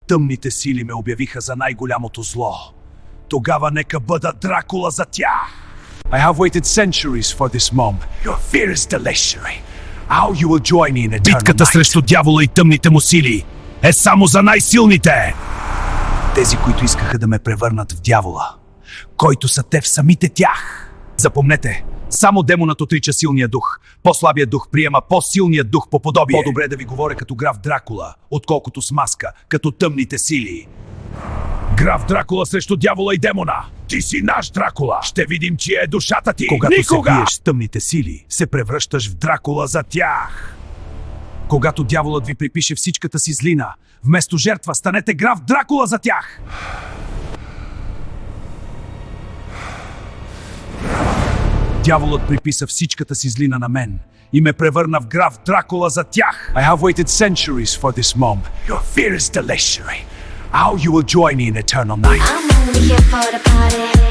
Тъмните сили ме обявиха за най-голямото зло. Тогава нека бъда Дракула за тях. I have waited centuries for this moment. Your fear is delicious. How you will join me in eternal night. Битката срещу дявола и тъмните му сили е само за най-силните. Тези, които искаха да ме превърнат в дявола, който са те в самите тях. Запомнете, само демонът отрича силния дух. По-слабият дух приема по-силният дух по подобие. По-добре да ви говоря като граф Дракула, отколкото с маска, като тъмните сили. Граф Дракула срещу дявола и демона. Ти си наш Дракула. Ще видим, чия е душата ти. Когато се биеш с тъмните сили, се превръщаш в Дракула за тях. Когато дяволът ви припише всичката си злина, вместо жертва станете граф Дракула за тях. Дяволът приписа всичката си злина на мен и ме превърна в граф Дракула за тях. I have waited centuries for this moment. Your fear is delicious. How you will join me in eternal night. I'm only here for the party.